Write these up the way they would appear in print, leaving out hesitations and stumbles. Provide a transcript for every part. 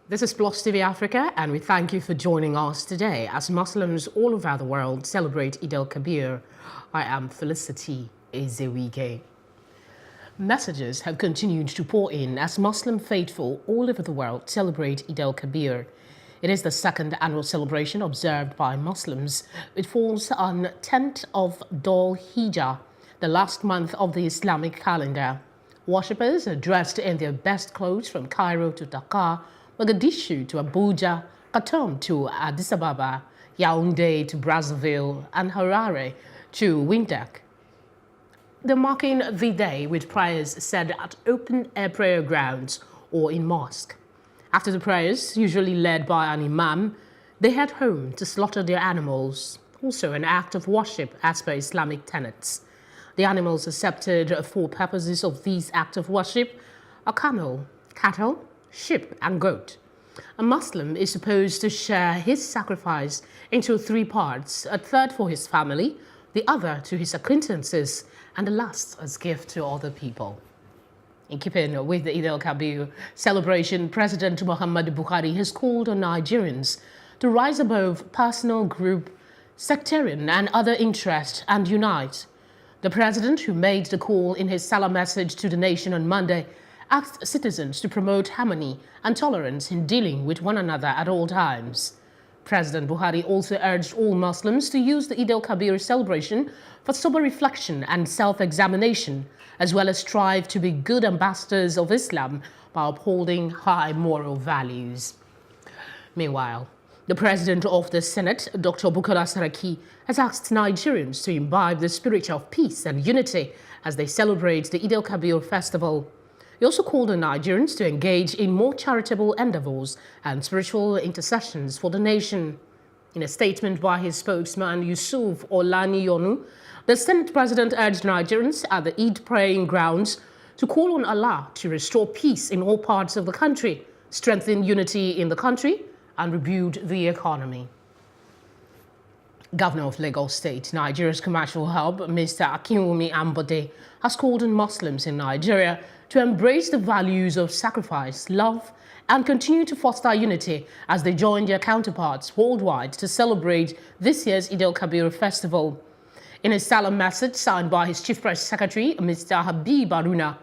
This is Plus TV Africa, and we thank you for joining us today as Muslims all over the world celebrate Eid al-Kabir. I am Felicity Ezewike. Messages have continued to pour in as Muslim faithful all over the world celebrate Eid al-Kabir. It is the second annual celebration observed by Muslims. It falls on 10th of Dhul Hijjah, the last month of the Islamic calendar. Worshippers are dressed in their best clothes from Cairo to Dakar, Mogadishu to Abuja, Khartoum to Addis Ababa, Yaoundé to Brazzaville, and Harare to Windhoek. They're marking the day with prayers said at open-air prayer grounds or in mosque. After the prayers, usually led by an imam, they head home to slaughter their animals, also an act of worship as per Islamic tenets. The animals accepted for purposes of these acts of worship are camel, cattle, sheep, and goat. A Muslim is supposed to share his sacrifice into three parts, a third for his family, the other to his acquaintances, and the last as gift to other people. In keeping with the Eid al-Kabir celebration, President Muhammadu Buhari has called on Nigerians to rise above personal, group, sectarian, and other interests and unite. The president, who made the call in his Salah message to the nation on Monday, asked citizens to promote harmony and tolerance in dealing with one another at all times. President Buhari also urged all Muslims to use the Eid al-Kabir celebration for sober reflection and self-examination, as well as strive to be good ambassadors of Islam by upholding high moral values. Meanwhile, the President of the Senate, Dr. Bukola Saraki, has asked Nigerians to imbibe the spirit of peace and unity as they celebrate the Eid al-Kabir festival. He also called on Nigerians to engage in more charitable endeavors and spiritual intercessions for the nation. In a statement by his spokesman, Yusuf Olaniyonu, the Senate President urged Nigerians at the Eid praying grounds to call on Allah to restore peace in all parts of the country, strengthen unity in the country, and rebuild the economy. Governor of Lagos State, Nigeria's commercial hub, Mr. Akinwumi Ambode, has called on Muslims in Nigeria to embrace the values of sacrifice, love, and continue to foster unity as they join their counterparts worldwide to celebrate this year's Eid al-Kabir festival. In a Salah message signed by his Chief Press Secretary, Mr. Habib Aruna,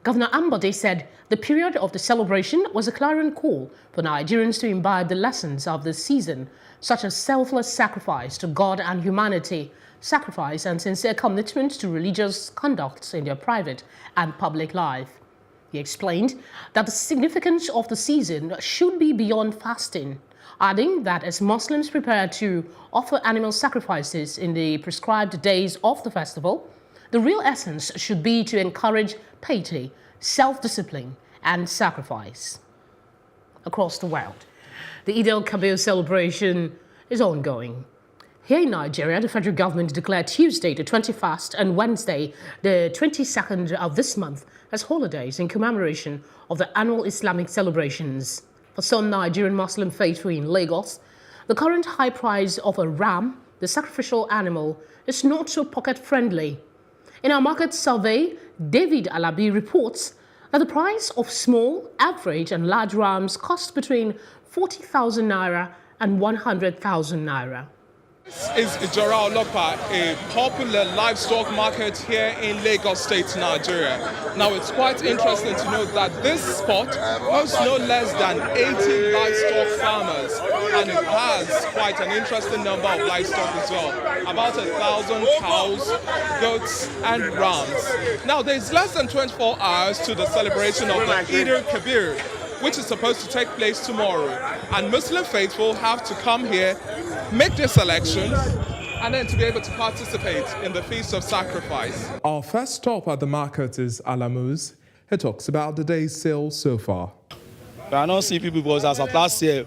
Governor Ambode said the period of the celebration was a clarion call for Nigerians to imbibe the lessons of the season, such as selfless sacrifice to God and humanity, sacrifice and sincere commitment to religious conduct in their private and public life. He explained that the significance of the season should be beyond fasting, adding that as Muslims prepare to offer animal sacrifices in the prescribed days of the festival, the real essence should be to encourage piety, self-discipline, and sacrifice. Across the world, the Eid al-Kabir celebration is ongoing. Here in Nigeria, the federal government declared Tuesday, the 21st, and Wednesday, the 22nd of this month, as holidays in commemoration of the annual Islamic celebrations. For some Nigerian Muslim faithful in Lagos, the current high price of a ram, the sacrificial animal, is not so pocket-friendly. In our market survey, David Alabi reports that the price of small, average, and large rams cost between 40,000 naira and 100,000 naira. This is Ijora Olopa, a popular livestock market here in Lagos State, Nigeria. Now, it's quite interesting to note that this spot hosts no less than 80 livestock farmers, and it has quite an interesting number of livestock as well, about 1,000 cows, goats, and rams. Now, there's less than 24 hours to the celebration of the Eid al-Kabir, which is supposed to take place tomorrow, and Muslim faithful have to come here, make their selections, and then to be able to participate in the Feast of Sacrifice. Our first stop at the market is Alamuz. He talks about the day's sale so far. I don't see people because as of last year,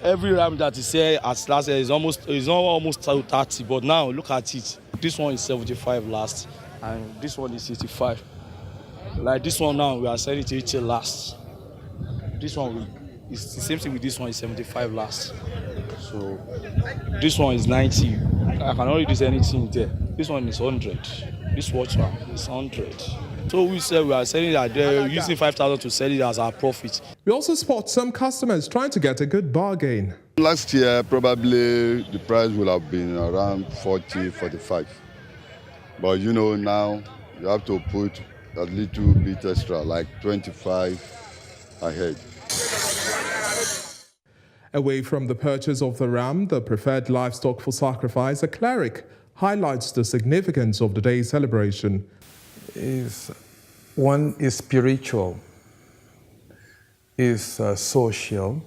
every ram that is here as last year is almost 30, but now look at it. This one is 75 last, and this one is 65. Like this one now, we are selling it 80 last. This one is the same thing with this one is 75 last. So this one is 90. I cannot reduce anything there. This one is 100. This watch one is 100. So we said we are selling that they're using 5,000 to sell it as our profit. We also spot some customers trying to get a good bargain. Last year, probably the price would have been around 40, 45. But you know, now you have to put a little bit extra, like 25 ahead. Away from the purchase of the ram, the preferred livestock for sacrifice, a cleric highlights the significance of the day's celebration. One is spiritual, is social,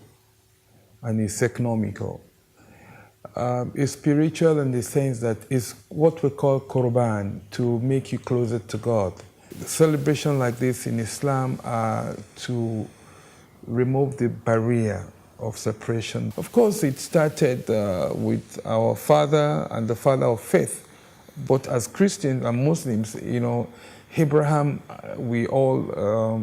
and is economical. It's spiritual in the sense that it's what we call Qurban, to make you closer to God. The celebration like this in Islam are to remove the barrier of separation. Of course, it started with our father and the father of faith. But as Christians and Muslims, you know, Abraham, we all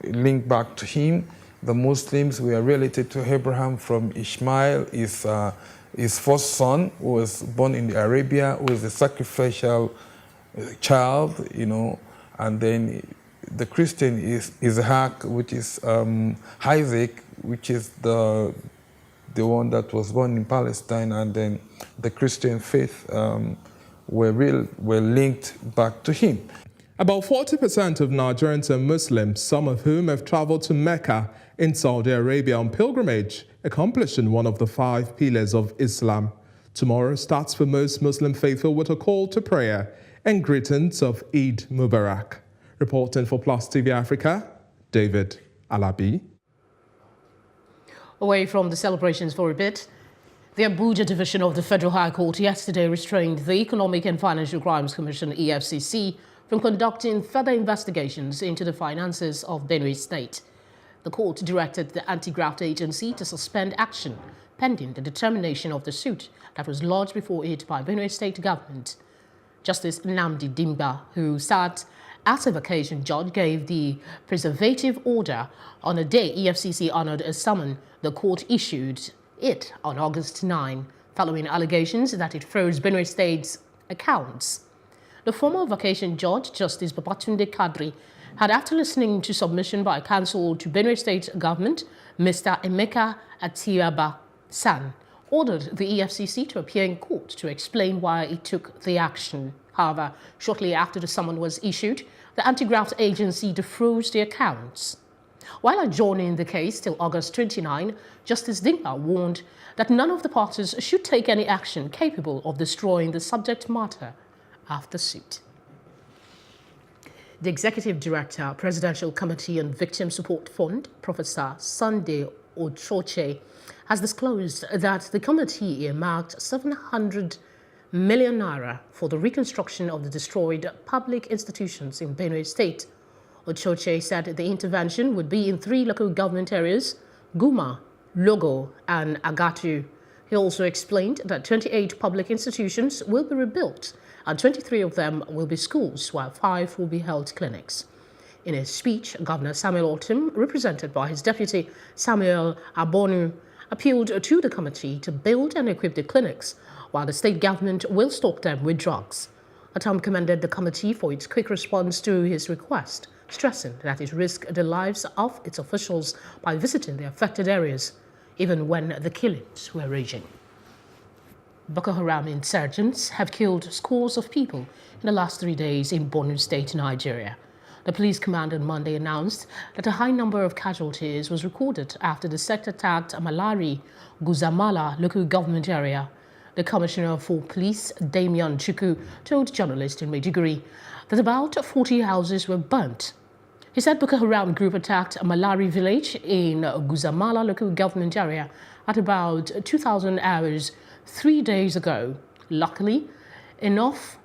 link back to him. The Muslims, we are related to Abraham from Ishmael, his first son, who was born in Arabia, who was a sacrificial child, you know, and then the Christian is Isaac, which is Isaac, which is the one that was born in Palestine, and then the Christian faith were linked back to him. About 40% of Nigerians are Muslims, some of whom have traveled to Mecca in Saudi Arabia on pilgrimage, accomplishing one of the 5 pillars of Islam. Tomorrow starts for most Muslim faithful with a call to prayer and greetings of Eid Mubarak. Reporting for Plus TV Africa, David Alabi. Away from the celebrations for a bit, the Abuja division of the Federal High Court yesterday restrained the Economic and Financial Crimes Commission, EFCC, from conducting further investigations into the finances of Benue State. The court directed the anti-graft agency to suspend action pending the determination of the suit that was lodged before it by Benue State government. Justice Nnamdi Dimba, who sat as a vacation judge, gave the preservative order on a day EFCC honored a summon the court issued it on August 9, following allegations that it froze Benue State's accounts. The former vacation judge, Justice Babatunde Kadri, had, after listening to submission by counsel to Benue State government, Mr. Emeka Atiaba San, ordered the EFCC to appear in court to explain why it took the action. However, shortly after the summons was issued, the anti-graft agency defrosed the accounts. While adjourning the case till August 29, Justice Dimba warned that none of the parties should take any action capable of destroying the subject matter after suit. The Executive Director, Presidential Committee on Victim Support Fund, Professor Sunday Ochoche, has disclosed that the committee earmarked 700 million naira for the reconstruction of the destroyed public institutions in Benue State. Ochoche said the intervention would be in 3 local government areas, Guma, Logo, and Agatu. He also explained that 28 public institutions will be rebuilt, and 23 of them will be schools, while 5 will be health clinics. In his speech, Governor Samuel Ortom, represented by his deputy Samuel Abonu, appealed to the committee to build and equip the clinics, while the state government will stock them with drugs. Ortom commended the committee for its quick response to his request, stressing that it risked the lives of its officials by visiting the affected areas, even when the killings were raging. Boko Haram insurgents have killed scores of people in the last 3 days in Borno State, Nigeria. The police command on Monday announced that a high number of casualties was recorded after the sect attacked Malari, Guzamala local government area. The Commissioner for Police, Damian Chukwu, told journalists in Maiduguri that about 40 houses were burnt. He said Boko Haram group attacked Malari village in Guzamala local government area at about 2,000 hours 3 days ago. Luckily enough,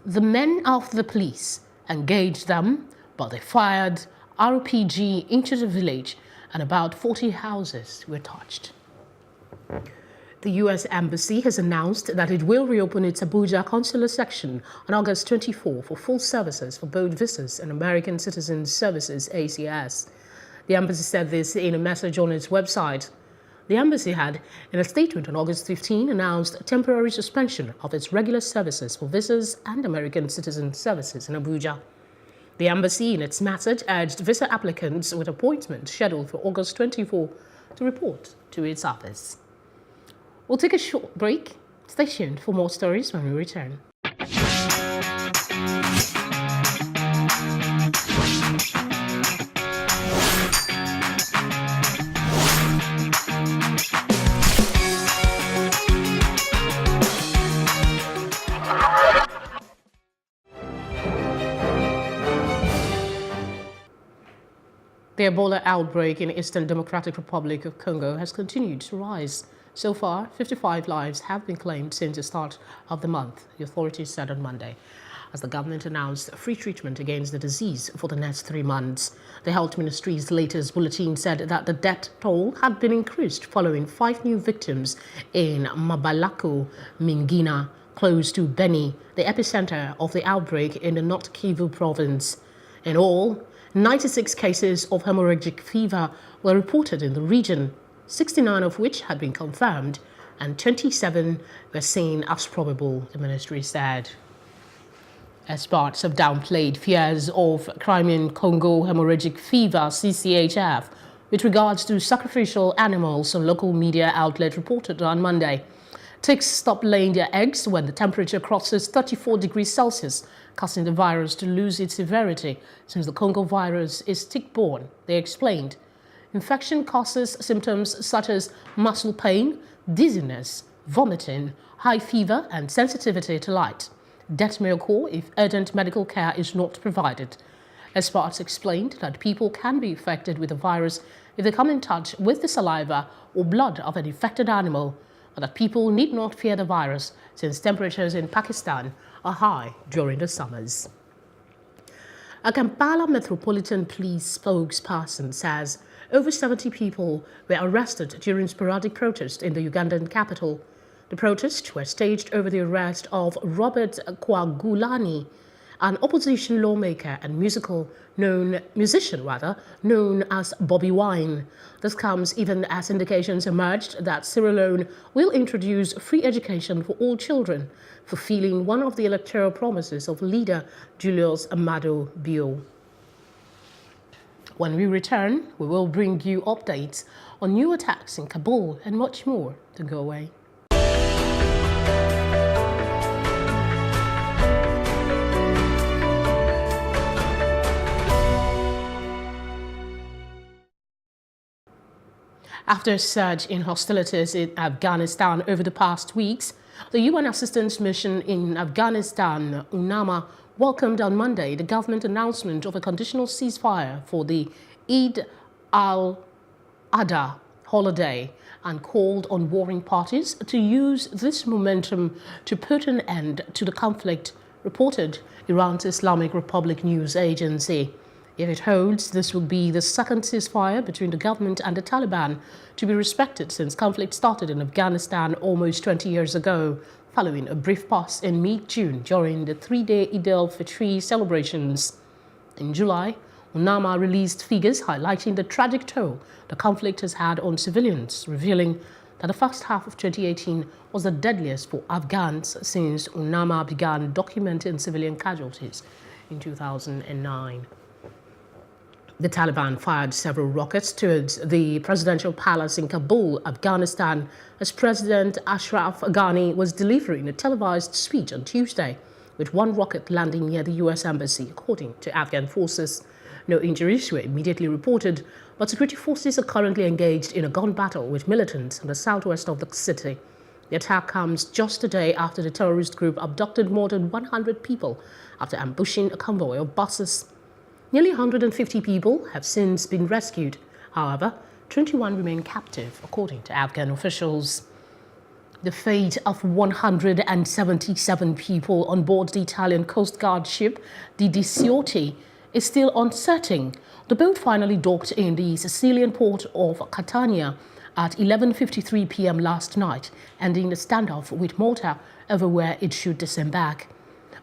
the men of the police engaged them, but they fired RPG into the village and about 40 houses were touched. The U.S. Embassy has announced that it will reopen its Abuja consular section on August 24 for full services for both visas and American Citizens Services, ACS. The embassy said this in a message on its website. The embassy had, in a statement on August 15, announced a temporary suspension of its regular services for visas and American Citizen Services in Abuja. The embassy, in its message, urged visa applicants with appointments scheduled for August 24 to report to its office. We'll take a short break. Stay tuned for more stories when we return. The Ebola outbreak in Eastern Democratic Republic of Congo has continued to rise. So far, 55 lives have been claimed since the start of the month, the authorities said on Monday, as the government announced free treatment against the disease for the next 3 months. The Health Ministry's latest bulletin said that the death toll had been increased following 5 new victims in Mabalako, Mingina, close to Beni, the epicenter of the outbreak in the North Kivu province. In all, 96 cases of hemorrhagic fever were reported in the region, 69 of which had been confirmed, and 27 were seen as probable, the ministry said. Experts have downplayed fears of Crimean Congo hemorrhagic fever, CCHF, with regards to sacrificial animals, a local media outlet reported on Monday. Ticks stop laying their eggs when the temperature crosses 34 degrees Celsius, causing the virus to lose its severity since the Congo virus is tick-borne, they explained. Infection causes symptoms such as muscle pain, dizziness, vomiting, high fever, and sensitivity to light. Death may occur if urgent medical care is not provided. Experts explained that people can be infected with the virus if they come in touch with the saliva or blood of an infected animal, but that people need not fear the virus since temperatures in Pakistan are high during the summers. A Kampala Metropolitan Police spokesperson says over 70 people were arrested during sporadic protests in the Ugandan capital. The protests were staged over the arrest of Robert Kyagulanyi, an opposition lawmaker and musician known as Bobby Wine. This comes even as indications emerged that Sierra Leone will introduce free education for all children, fulfilling one of the electoral promises of leader Julius Amado Bio. When we return, we will bring you updates on new attacks in Kabul and much more. Don't go away. After a surge in hostilities in Afghanistan over the past weeks, the UN Assistance Mission in Afghanistan, UNAMA, welcomed on Monday the government announcement of a conditional ceasefire for the Eid al-Adha holiday and called on warring parties to use this momentum to put an end to the conflict, reported Iran's Islamic Republic news agency. If it holds, this will be the second ceasefire between the government and the Taliban to be respected since conflict started in Afghanistan almost 20 years ago, following a brief pause in mid-June during the 3-day Eid al-Fitr celebrations. In July, UNAMA released figures highlighting the tragic toll the conflict has had on civilians, revealing that the first half of 2018 was the deadliest for Afghans since UNAMA began documenting civilian casualties in 2009. The Taliban fired several rockets towards the presidential palace in Kabul, Afghanistan, as President Ashraf Ghani was delivering a televised speech on Tuesday, with one rocket landing near the U.S. embassy, according to Afghan forces. No injuries were immediately reported, but security forces are currently engaged in a gun battle with militants in the southwest of the city. The attack comes just a day after the terrorist group abducted more than 100 people after ambushing a convoy of buses. Nearly 150 people have since been rescued. However, 21 remain captive, according to Afghan officials. The fate of 177 people on board the Italian Coast Guard ship, the Diciotti, is still uncertain. The boat finally docked in the Sicilian port of Catania at 11:53 p.m. last night, ending the standoff with Malta over where it should disembark.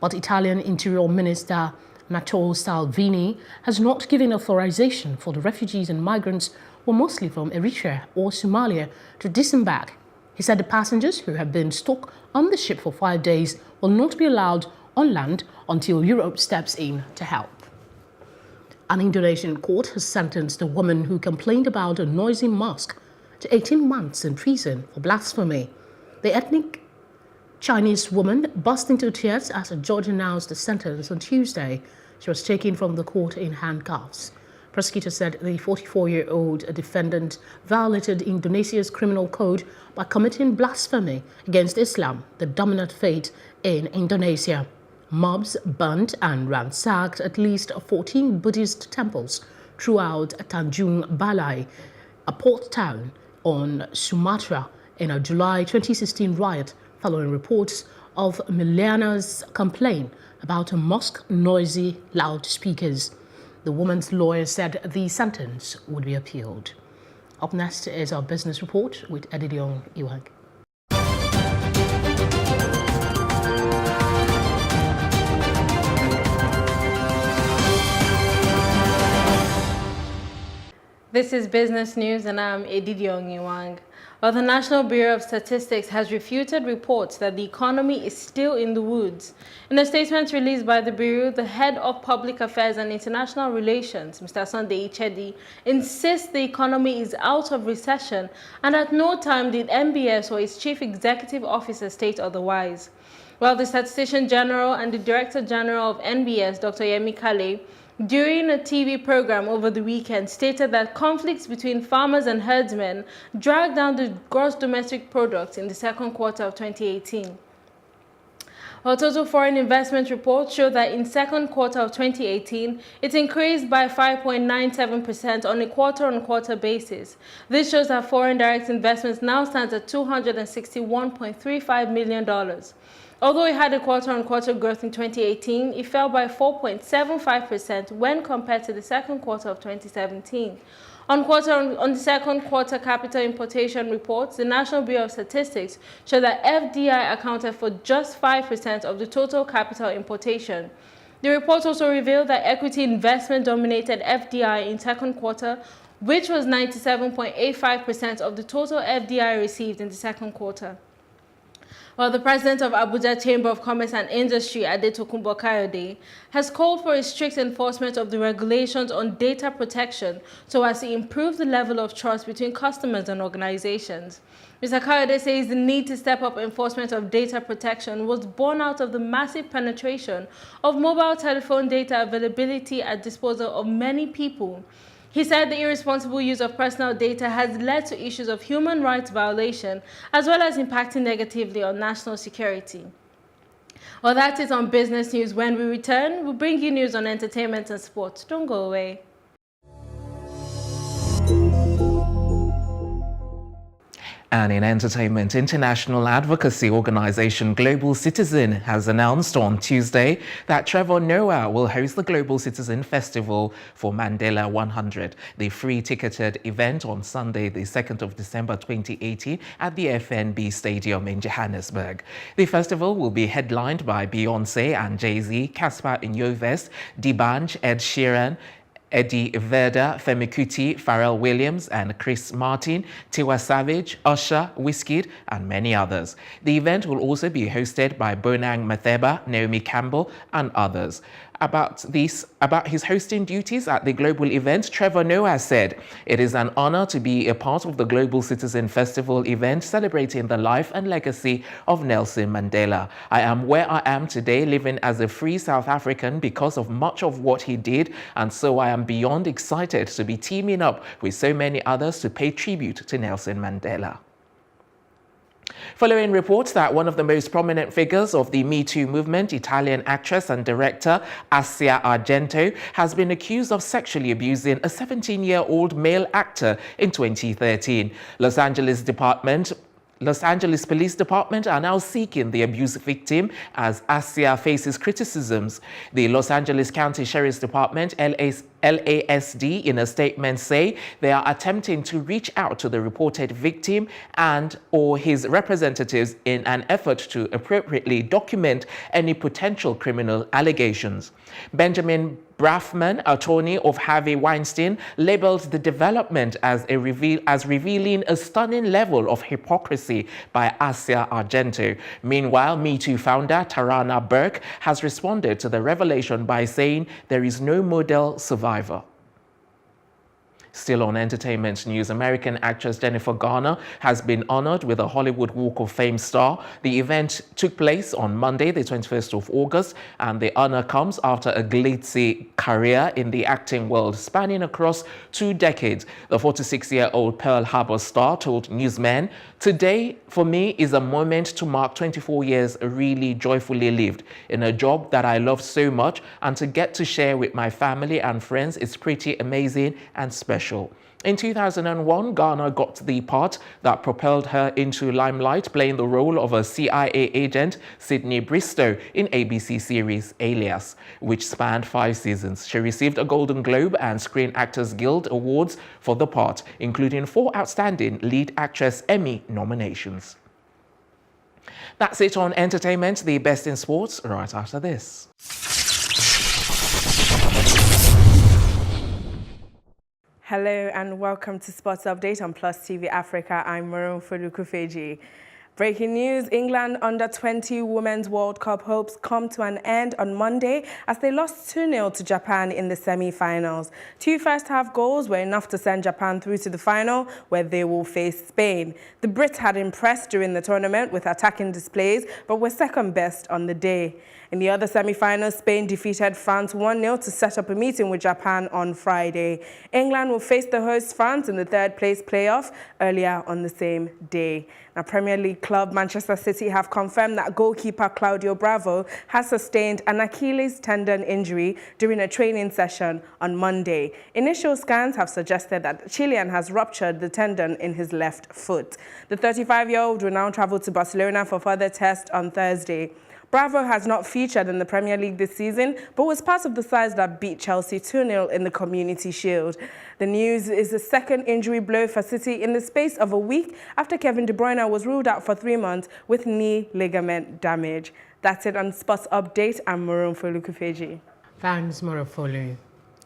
But Italian Interior Minister Matteo Salvini has not given authorization for the refugees and migrants, who are mostly from Eritrea or Somalia, to disembark. He said the passengers who have been stuck on the ship for 5 days will not be allowed on land until Europe steps in to help. An Indonesian court has sentenced a woman who complained about a noisy mosque to 18 months in prison for blasphemy. The ethnic Chinese woman burst into tears as a judge announced the sentence on Tuesday. She was taken from the court in handcuffs. Prosecutor said the 44-year-old defendant violated Indonesia's criminal code by committing blasphemy against Islam, the dominant faith in Indonesia. Mobs burned and ransacked at least 14 Buddhist temples throughout Tanjung Balai, a port town on Sumatra, in a July 2016 riot following reports of Miliana's complaint about a mosque noisy loudspeakers. The woman's lawyer said the sentence would be appealed. Up next is our business report with Edidion Iwang. This is Business News and I'm Edidion Iwang. Well, the National Bureau of Statistics has refuted reports that the economy is still in the woods. In a statement released by the Bureau, the head of Public Affairs and International Relations, Mr. Sunday Ichedi, insists the economy is out of recession and at no time did NBS or its chief executive officer state otherwise. Well, the Statistician General and the Director General of NBS, Dr. Yemi Kale, during a TV program over the weekend, stated that conflicts between farmers and herdsmen dragged down the gross domestic product in the second quarter of 2018. Our total foreign investment report showed that in second quarter of 2018, it increased by 5.97% on a quarter-on-quarter basis. This shows that foreign direct investments now stands at $261.35 million. Although it had a quarter-on-quarter growth in 2018, it fell by 4.75% when compared to the second quarter of 2017. On the second quarter capital importation reports, the National Bureau of Statistics showed that FDI accounted for just 5% of the total capital importation. The report also revealed that equity investment dominated FDI in second quarter, which was 97.85% of the total FDI received in the second quarter. Well, the president of Abuja Chamber of Commerce and Industry, Adetokunbo Kayode, has called for a strict enforcement of the regulations on data protection so as to improve the level of trust between customers and organizations. Mr. Kayode says the need to step up enforcement of data protection was born out of the massive penetration of mobile telephone data availability at disposal of many people. He said the irresponsible use of personal data has led to issues of human rights violation as well as impacting negatively on national security. Well, that is on Business News. When we return, we'll bring you news on entertainment and sports. Don't go away. And in entertainment, international advocacy organization Global Citizen has announced on Tuesday that Trevor Noah will host the Global Citizen Festival for Mandela 100, the free-ticketed event on Sunday, the 2nd of December 2018 at the FNB Stadium in Johannesburg. The festival will be headlined by Beyonce and Jay-Z, Caspar Nyovest, D'banj, Ed Sheeran, Eddie Vedder, Femi Kuti, Pharrell Williams and Chris Martin, Tiwa Savage, Usher, Wizkid and many others. The event will also be hosted by Bonang Matheba, Naomi Campbell and others. About his hosting duties at the global event, Trevor Noah said, "It is an honor to be a part of the Global Citizen Festival event celebrating the life and legacy of Nelson Mandela. I am where I am today living as a free South African because of much of what he did, and so I am beyond excited to be teaming up with so many others to pay tribute to Nelson Mandela." Following reports that one of the most prominent figures of the Me Too movement, Italian actress and director Asia Argento, has been accused of sexually abusing a 17-year-old male actor in 2013. Los Angeles Police Department are now seeking the abuse victim as Asia faces criticisms. The Los Angeles County Sheriff's Department, LASD, in a statement say they are attempting to reach out to the reported victim and or his representatives in an effort to appropriately document any potential criminal allegations. Benjamin Braffman, attorney of Harvey Weinstein, labeled the development as revealing a stunning level of hypocrisy by Asia Argento. Meanwhile, Me Too founder Tarana Burke has responded to the revelation by saying there is no model survivor. Still on entertainment news, American actress Jennifer Garner has been honored with a Hollywood Walk of Fame star. The event took place on Monday, the 21st of August, and the honor comes after a glitzy career in the acting world spanning across 2 decades. The 46-year-old Pearl Harbor star told newsmen, "Today, for me, is a moment to mark 24 years really joyfully lived in a job that I love so much, and to get to share with my family and friends is pretty amazing and special." In 2001, Garner got the part that propelled her into limelight, playing the role of a CIA agent, Sydney Bristow, in ABC series Alias, which spanned 5 seasons. She received a Golden Globe and Screen Actors Guild awards for the part, including 4 outstanding lead actress Emmy nominations. That's it on entertainment. The best in sports right after this. Hello and welcome to Sports Update on Plus TV Africa. I'm Maroon Folukufeji. Breaking news, England Under-20 Women's World Cup hopes come to an end on Monday as they lost 2-0 to Japan in the semi-finals. 2 first-half goals were enough to send Japan through to the final, where they will face Spain. The Brits had impressed during the tournament with attacking displays, but were second best on the day. In the other semi-finals, Spain defeated France 1-0 to set up a meeting with Japan on Friday. England will face the host France in the third-place playoff earlier on the same day. Now, Premier League club Manchester City have confirmed that goalkeeper Claudio Bravo has sustained an Achilles tendon injury during a training session on Monday. Initial scans have suggested that Chilean has ruptured the tendon in his left foot. The 35-year-old will now travel to Barcelona for further tests on Thursday. Bravo has not featured in the Premier League this season, but was part of the sides that beat Chelsea 2-0 in the Community Shield. The news is the second injury blow for City in the space of a week after Kevin De Bruyne was ruled out for 3 months with knee ligament damage. That's it on Sports Update. I'm Maroon Folukufeji. Thanks, Morofolu.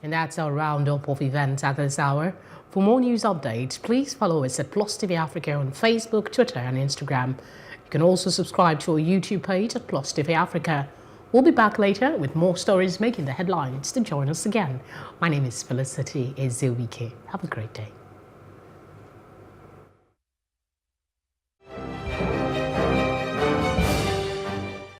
And that's our roundup of events at this hour. For more news updates, please follow us at Plus TV Africa on Facebook, Twitter and Instagram. You can also subscribe to our YouTube page at Plus TV Africa. We'll be back later with more stories making the headlines. To join us again, my name is Felicity Ezewike. Have a great day.